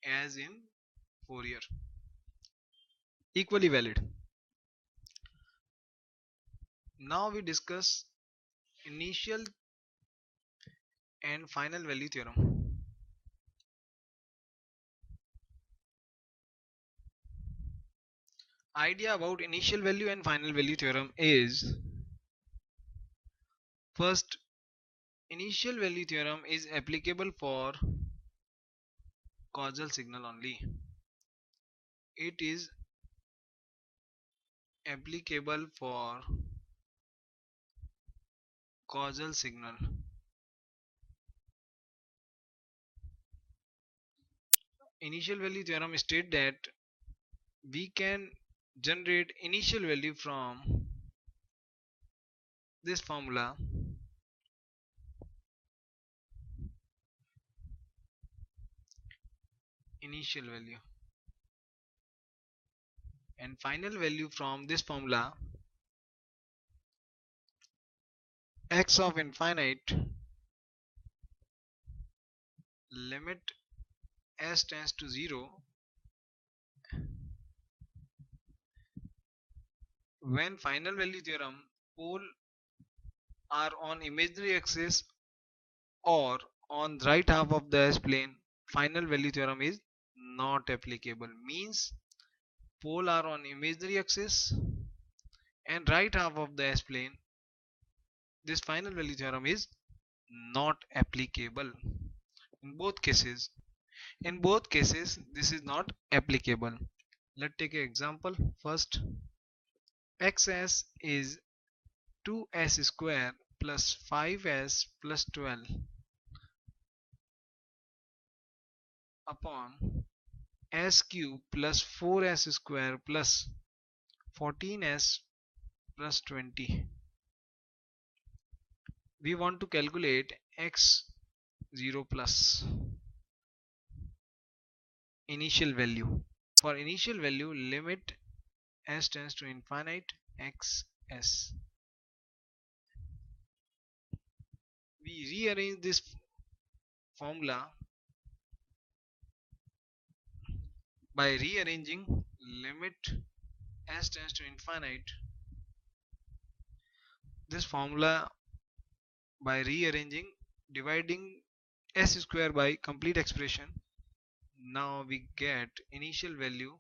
as in Fourier. Equally valid. Now we discuss initial and final value theorem. Idea about initial value and final value theorem is, first, initial value theorem is applicable for causal signal only. It is applicable for causal signal. Initial value theorem states that we can generate initial value from this formula, initial value, and final value from this formula, x of infinite limit s tends to 0 when final value theorem pole are on imaginary axis or on right half of the s plane. Final value theorem is not applicable, means pole are on imaginary axis and right half of the s plane. This final value theorem is not applicable in both cases. In both cases this is not applicable. Let's take an example. First, xs is 2s square plus 5s plus 12 upon s cube plus 4s square plus 14s plus 20. We want to calculate x0 plus initial value. For initial value, limit s tends to infinite xs. We rearrange this formula by rearranging limit s tends to infinite. This formula by rearranging, dividing s square by complete expression. Now we get initial value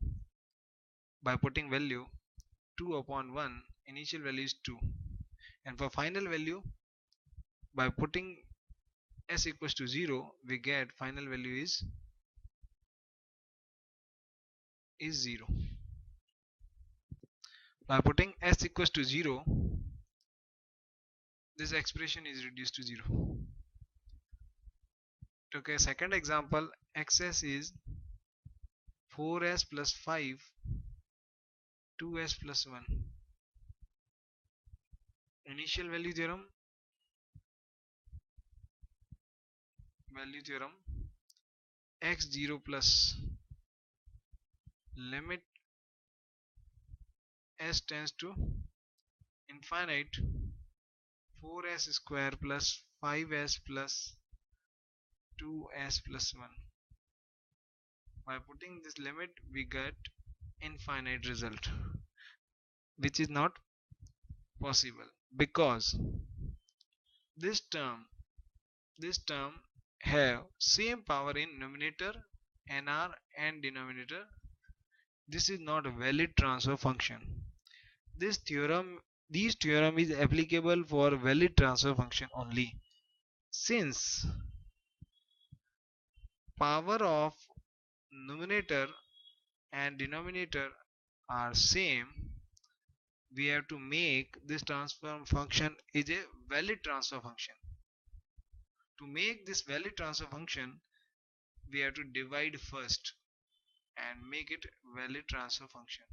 by putting value 2 upon 1. Initial value is 2, and for final value by putting s equals to 0 we get final value is 0. By putting s equals to 0, this expression is reduced to 0. Okay, second example, xs is 4s plus 5, 2s plus 1. Initial value theorem, x0 plus limit s tends to infinite 4s square plus 5s plus 2s plus 1. By putting this limit we get infinite result, which is not possible because this term have same power in numerator nr and denominator. This is not a valid transfer function. This theorem is applicable for valid transfer function only. Since power of numerator and denominator are same, we have to make this transform function is a valid transfer function. To make this valid transfer function, we have to divide first and make it valid transfer function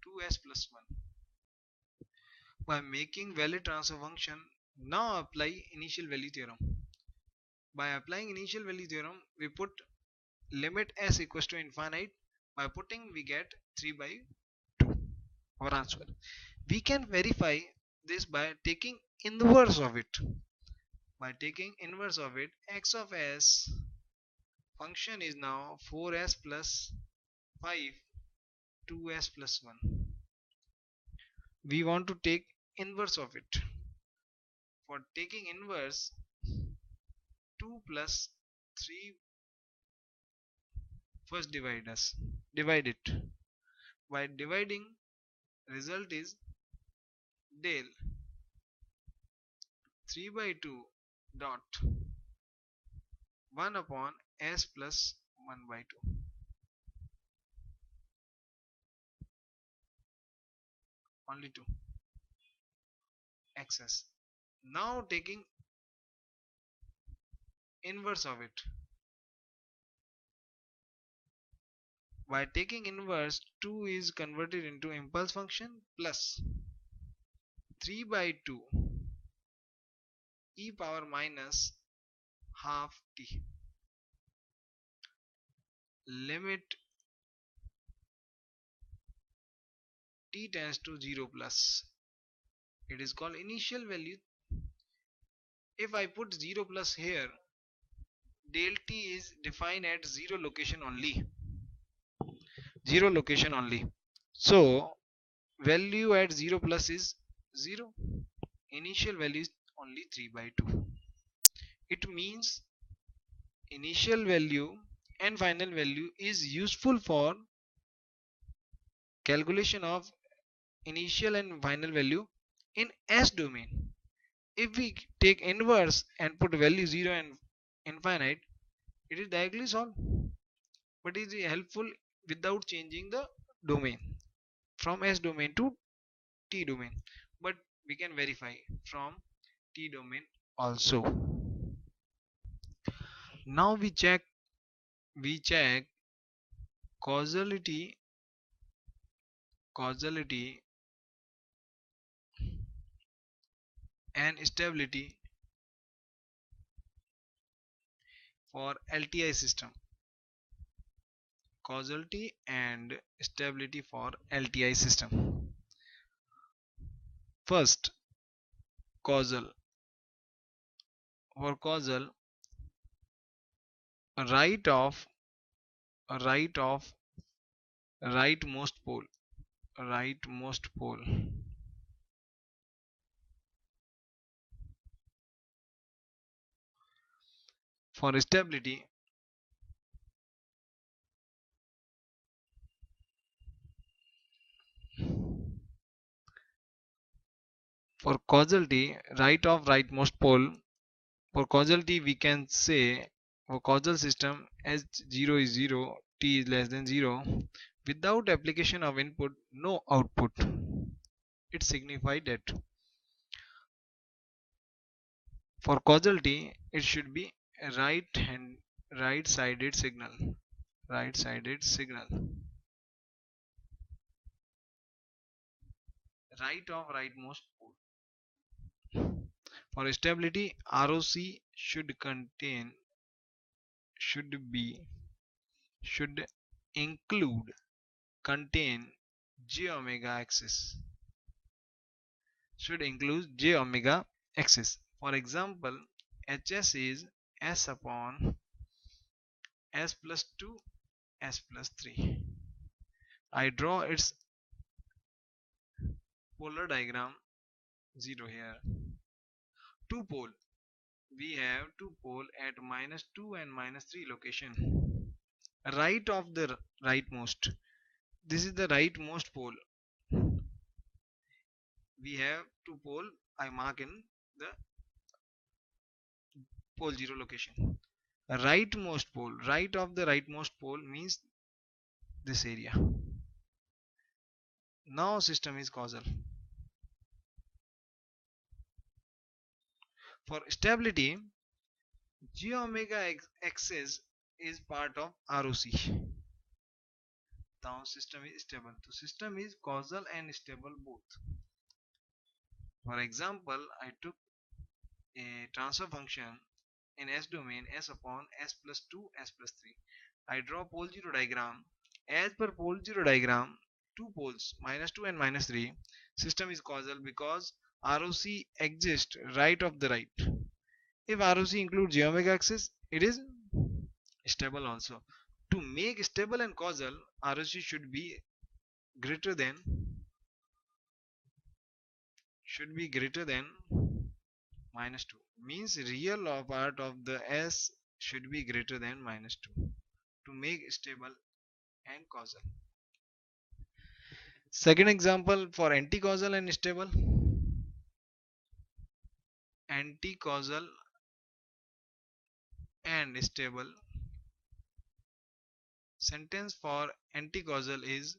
2s plus 1. By making valid transfer function, now apply initial value theorem. By applying initial value theorem, we put limit s equals to infinite. By putting we get 3 by 2, our answer. We can verify this by taking inverse of it. By taking inverse of it, x of s function is now 4s plus 5, 2s plus 1. We want to take inverse of it. For taking inverse, 2 plus 3, first divide it. By dividing, result is del 3 by 2 dot 1 upon s plus 1 by 2, only 2 xs. Now taking inverse of it. By taking inverse, 2 is converted into impulse function plus 3 by 2 e power minus half t. Limit t tends to 0 plus. It is called initial value. If I put 0 plus here, del t is defined at 0 location only. 0 location only. So value at 0 plus is 0. Initial value is only 3 by 2. It means initial value and final value is useful for calculation of initial and final value in S domain. If we take inverse and put value 0 and infinite, it is directly solved, but it is helpful without changing the domain from S domain to T domain, but we can verify from T domain also. Now we check causality and stability for LTI system. Causality and stability for LTI system. First, causal. For causal, right of rightmost pole. For stability, for causality, right of rightmost pole. For causality, we can say for causal system, S0 is 0, T is less than 0, without application of input, no output. It signifies that. For causality, it should be right-sided signal. Right-sided signal. Right of rightmost pole. For stability, ROC should contain j omega axis. Should include j omega axis. For example, HS is S upon S plus 2, S plus 3. I draw its polar diagram 0 here. Two pole. We have two pole at -2 and -3 location. Right of the rightmost. This is the rightmost pole. We have two pole. I mark in the pole 0 location. Rightmost pole. Right of the rightmost pole means this area. Now system is causal. For stability, j omega axis is part of ROC. Now system is stable. So system is causal and stable both. For example, I took a transfer function in S domain S upon S plus 2 S plus 3. I draw pole 0 diagram. As per pole 0 diagram, two poles -2 and -3. System is causal because ROC exists right of the right. If ROC includes j omega axis, it is stable also. To make stable and causal, ROC greater than greater than -2, means real or part of the S should be greater than -2 to make stable and causal. Second example for anti-causal and stable. Anti-causal and stable. Sentence for anti-causal is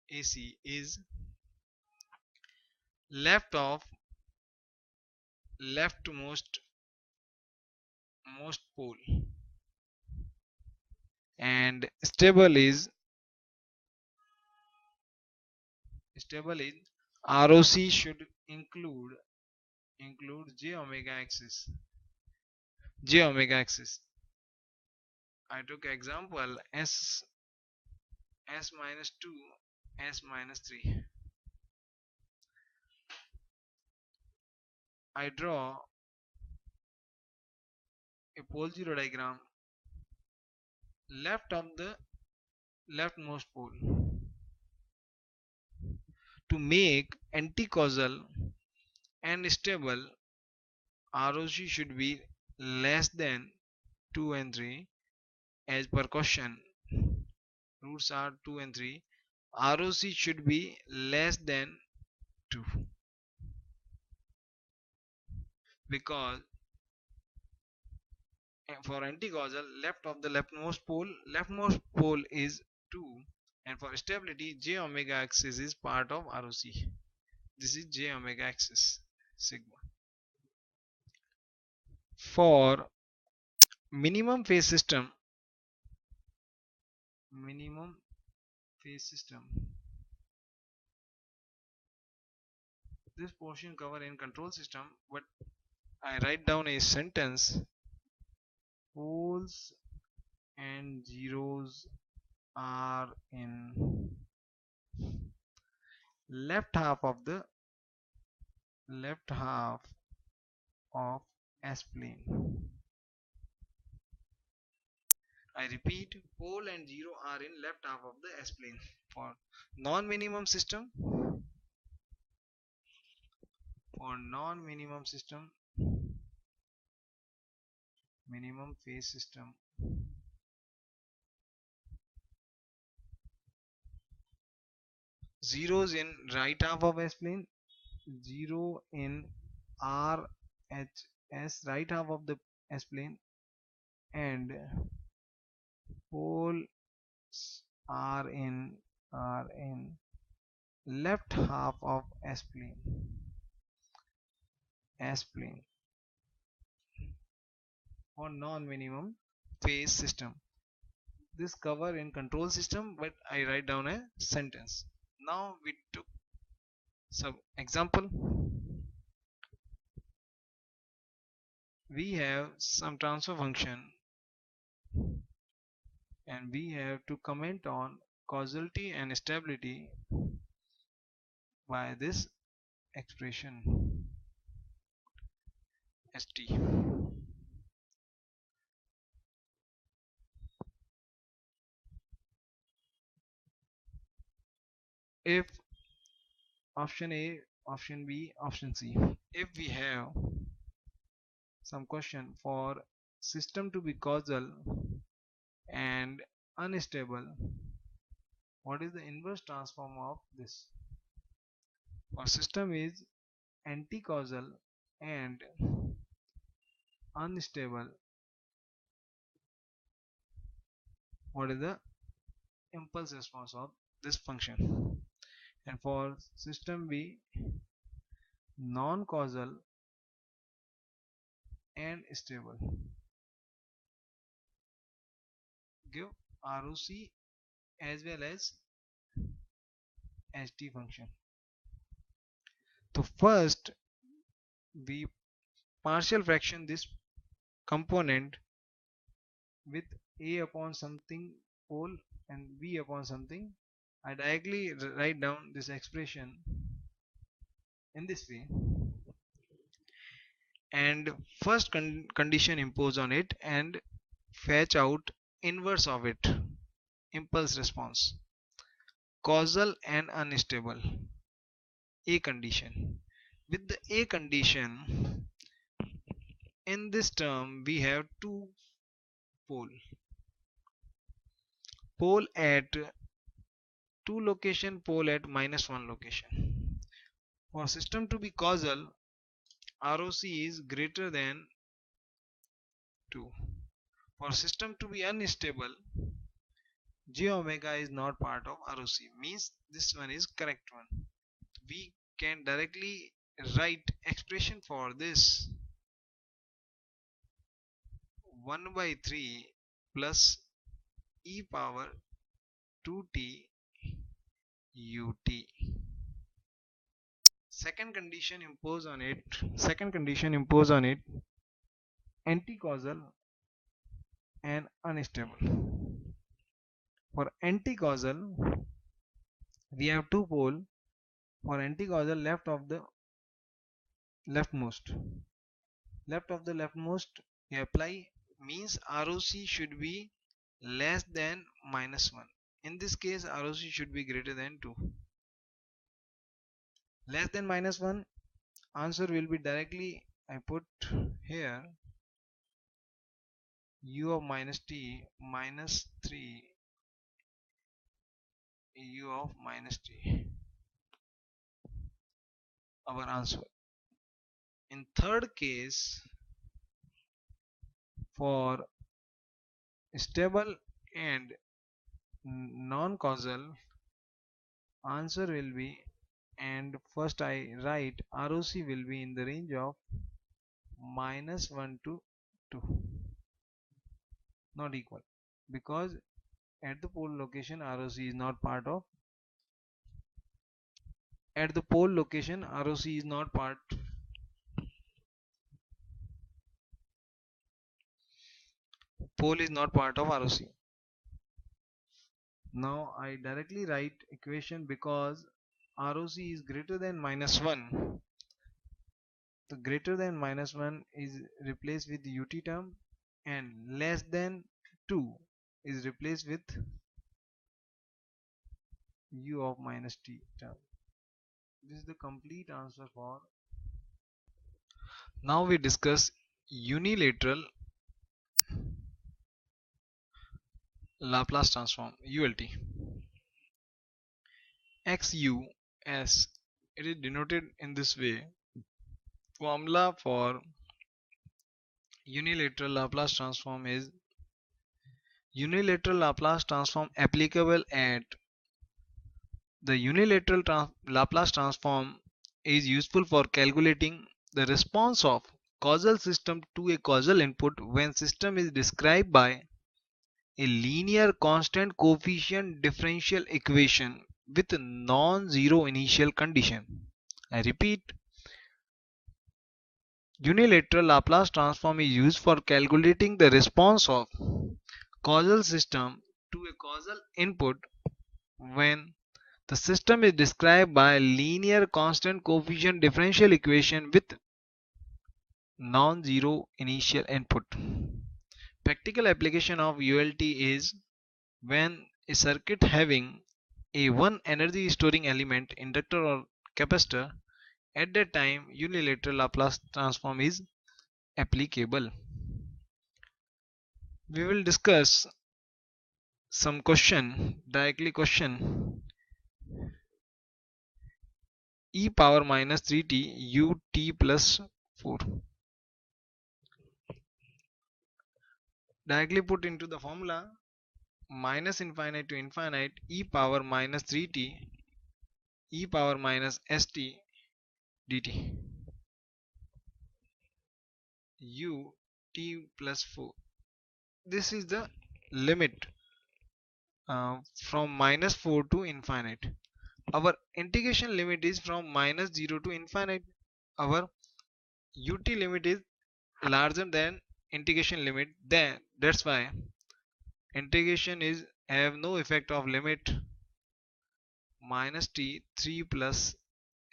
AC is left of leftmost most pole, and stable is ROC should include j omega axis. I took example s minus 2, s minus 3. I draw a pole zero diagram left of the leftmost pole. To make anti-causal and stable, ROC should be less than 2 and 3 as per question. Roots are 2 and 3. ROC should be less than 2 because for anti-causal leftmost pole is 2, and for stability j omega axis is part of ROC. This is j omega axis sigma. For minimum phase system, this portion cover in control system, but I write down a sentence: poles and zeros are in left half of S plane. I repeat, pole and zero are in left half of the S plane. For non-minimum system, minimum phase system, zeros in right half of S plane, zero in RHS right half of the S plane, and poles are in left half of S plane for non-minimum phase system. This cover in control system, but I write down a sentence. Now we took some example. We have some transfer function and we have to comment on causality and stability by this expression st. If option A, option B, option C, if we have some question for system to be causal and unstable, what is the inverse transform of this? For system is anti-causal and unstable, what is the impulse response of this function? And for system B, non-causal and stable, give ROC as well as ST function. So first we partial fraction this component with A upon something pole and B upon something. I directly write down this expression in this way, and first condition impose on it and fetch out inverse of it, impulse response, causal and unstable, A condition. With the A condition, in this term we have two pole. Pole at two location, pole at -1 location. For system to be causal, ROC is greater than 2. For system to be unstable, J omega is not part of ROC, means this one is correct one. We can directly write expression for this: 1 by 3 plus e power 2t ut. Second condition impose on it anti-causal and unstable. For anti-causal, we have two pole. For anti-causal, leftmost we apply, means ROC should be less than -1. In this case, ROC should be greater than 2. Less than -1, answer will be directly, I put here, u of minus t minus 3 u of minus t, our answer. In third case, for stable and non-causal, answer will be, and first I write ROC will be in the range of -1 to 2, not equal, because at the pole location ROC is not part of, pole is not part of ROC. Now I directly write equation, because ROC is greater than -1. The greater than -1 is replaced with the ut term, and less than 2 is replaced with u of minus t term. This is the complete answer for. Now we discuss unilateral Laplace transform, ULT. XU, as it is denoted in this way. Formula for unilateral Laplace transform is: unilateral Laplace transform applicable at the unilateral Laplace transform is useful for calculating the response of causal system to a causal input when system is described by a linear constant coefficient differential equation with non-zero initial condition. I repeat, unilateral Laplace transform is used for calculating the response of causal system to a causal input when the system is described by a linear constant coefficient differential equation with non-zero initial input. Practical application of ULT is when a circuit having a one energy storing element, inductor or capacitor, at that time unilateral Laplace transform is applicable. We will discuss some directly question. E power minus 3t ut plus 4. Directly put into the formula: minus infinite to infinite e power minus 3t e power minus st dt ut plus 4. This is the limit from minus 4 to infinite. Our integration limit is from minus 0 to infinite. Our ut limit is larger than integration limit, then that's why integration is have no effect of limit minus t 3 plus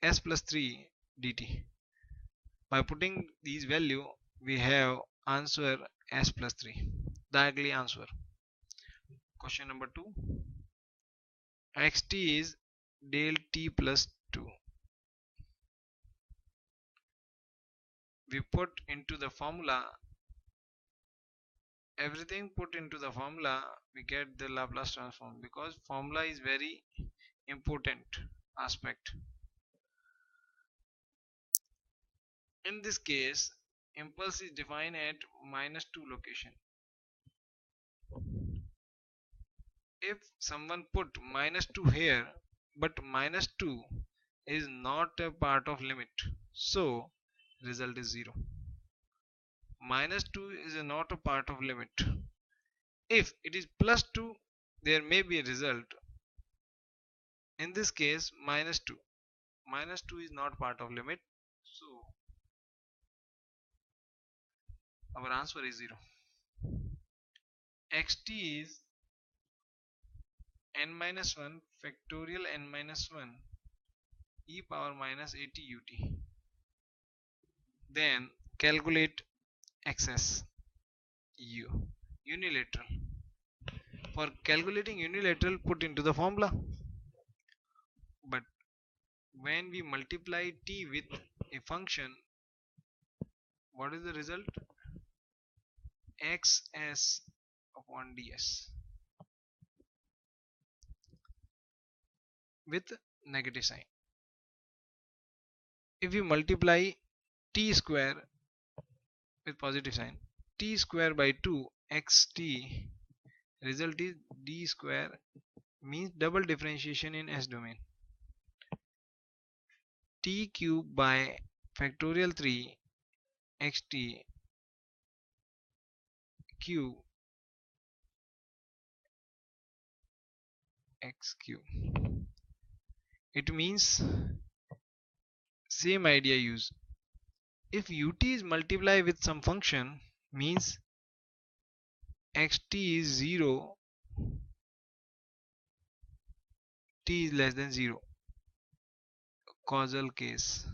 s plus 3 dt. By putting these value, we have answer s plus 3, directly answer. Question number 2. Xt is del t plus 2. We put into the formula, everything put into the formula, we get the Laplace transform, because formula is very important aspect. In this case, impulse is defined at -2 location. If someone put -2 here, but -2 is not a part of limit, so result is 0. -2 is not a part of limit. If it is +2, there may be a result. In this case, -2. -2 is not part of limit, so our answer is 0. Xt is n-1 factorial n-1 e power minus at ut. Then calculate excess u. Unilateral. For calculating unilateral, put into the formula. But when we multiply t with a function, what is the result? Xs upon ds with negative sign. If we multiply t square with positive sign, t square by 2 xt, result is d square, means double differentiation in s domain. T cube by factorial 3 xt cube x cube. It means same idea use. If ut is multiplied with some function, means xt is 0, t is less than 0, causal case.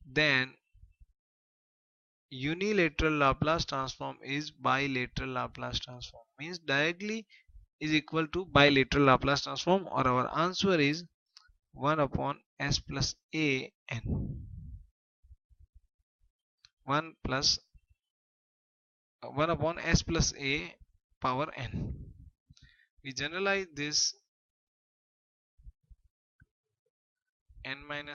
Then unilateral Laplace transform is bilateral Laplace transform, means directly is equal to bilateral Laplace transform, or our answer is 1 upon s plus a n. 1 upon s plus a power n. We generalize this n-1.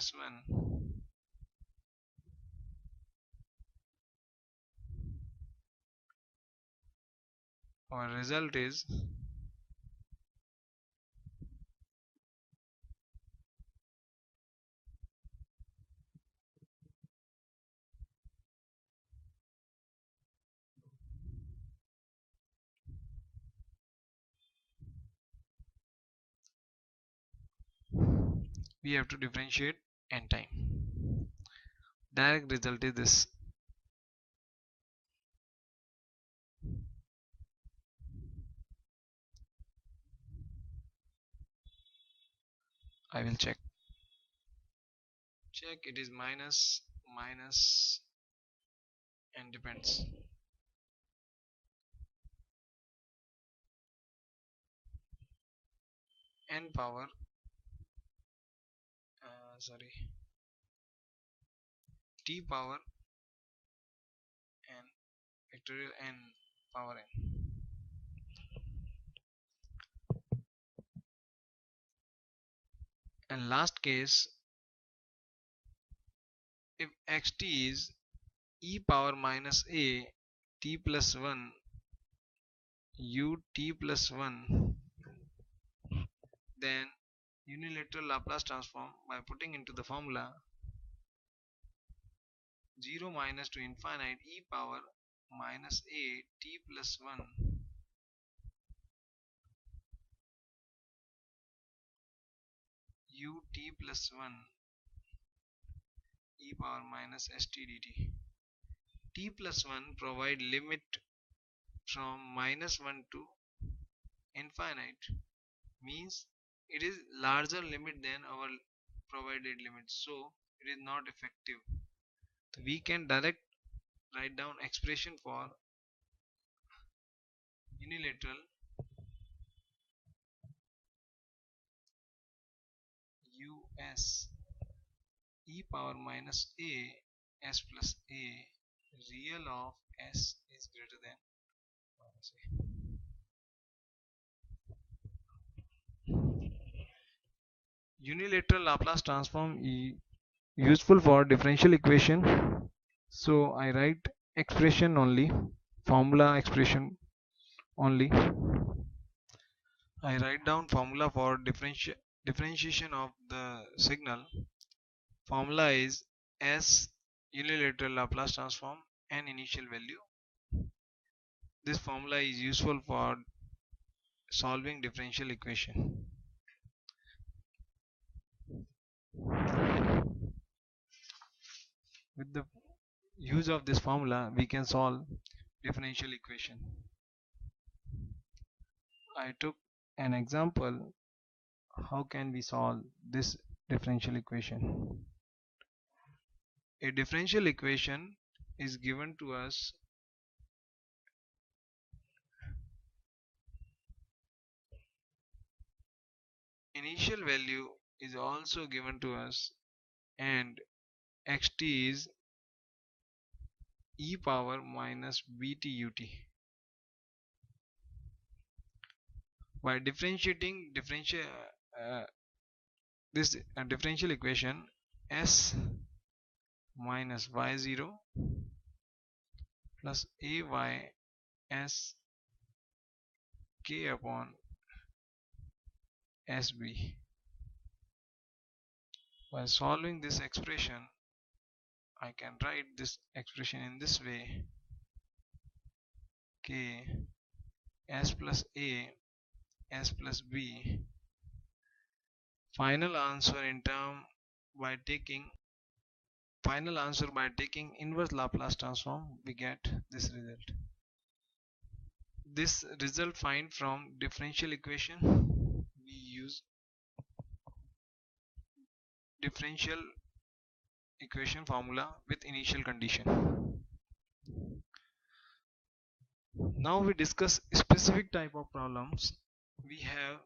Our result is we have to differentiate n time. Direct result is this. I will check. It is minus and depends. N power t power n factorial n power n. And last case, if xt is e power minus a t plus 1 u t plus 1, then unilateral Laplace transform by putting into the formula 0 minus to infinite e power minus a t plus 1 u t plus 1 e power minus st dt. T plus 1 provide limit from -1 to infinite, means it is larger limit than our provided limit, so it is not effective. We can direct write down expression for unilateral s e power minus a s plus a real of s is greater than minus a. Unilateral Laplace transform is useful for differential equation. So I write expression only, formula expression only. I write down formula for differentiation of the signal. Formula is S unilateral Laplace transform and initial value. This formula is useful for solving differential equation. With the use of this formula, we can solve differential equation. I took an example. How can we solve this differential equation? A differential equation is given to us initial value is also given to us and xt is e power minus bt ut. By differentiating this differential equation, s minus y0 plus ay s k upon sb. By solving this expression, I can write this expression in this way: k s plus a s plus b. Final answer in term by taking inverse Laplace transform, we get this result. This result find from differential equation. We use differential equation formula with initial condition. Now we discuss specific type of problems. We have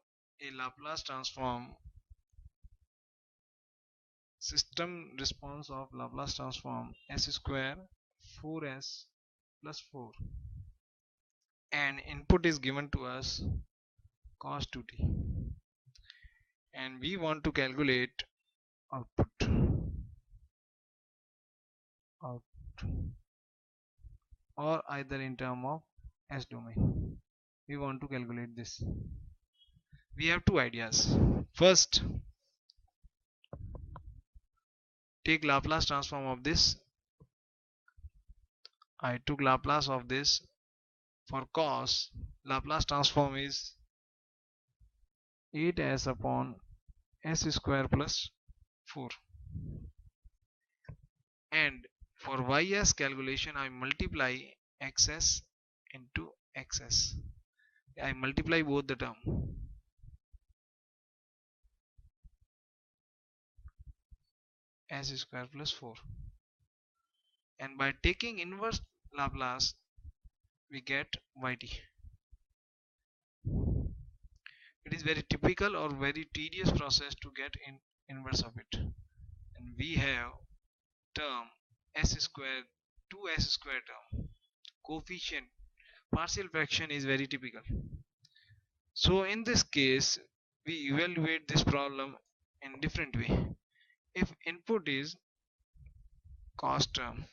a Laplace transform system response of Laplace transform s square 4s plus 4, and input is given to us cos 2t, and we want to calculate output or either in term of s domain. We want to calculate this. We have two ideas. First, take Laplace transform of this. I took Laplace of this. For cos, Laplace transform is 8s upon s square plus 4, and for ys calculation I multiply xs into xs. I multiply both the term. S square plus 4, and by taking inverse Laplace we get yt. It is very typical or very tedious process to get inverse of it, and we have term s square 2s square term. Coefficient partial fraction is very typical. So in this case we evaluate this problem in different way. If input is cos term,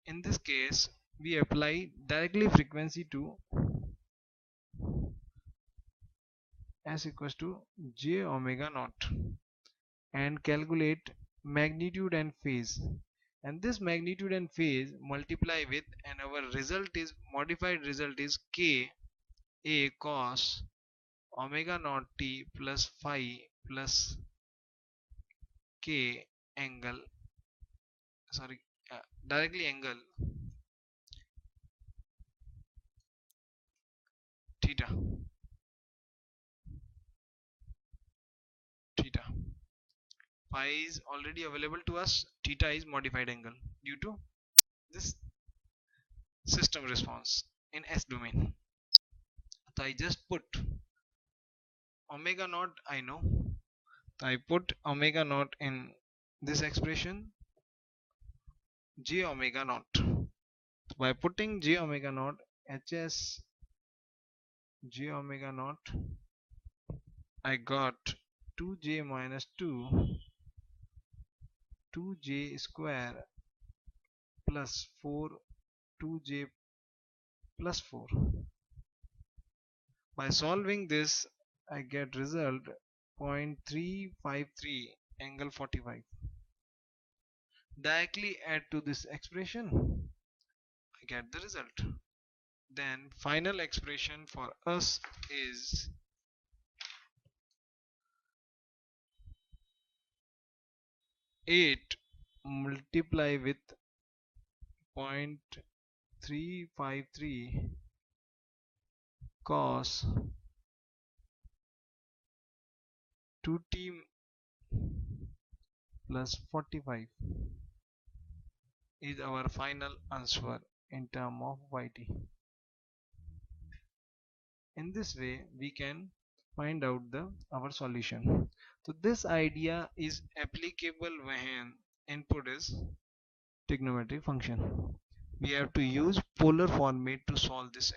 in this case we apply directly frequency to s equals to j omega naught and calculate magnitude and phase, and this magnitude and phase multiply with, and our result is modified result is k a cos omega naught t plus phi plus k angle directly angle theta. Phi is already available to us, theta is modified angle due to this system response in s domain. So I just put omega naught, I know. So I put omega naught in this expression, j omega naught. By putting j omega naught, hs j omega naught, I got 2j minus 2, 2j square plus 4, 2j plus 4. By solving this, I get result 0.353 angle 45. Directly add to this expression, I get the result. Then final expression for us is 8 multiply with 0.353 cos 2t plus 45 is our final answer in term of yt. In this way we can find out our solution. So this idea is applicable when input is trigonometric function. We have to use polar format to solve this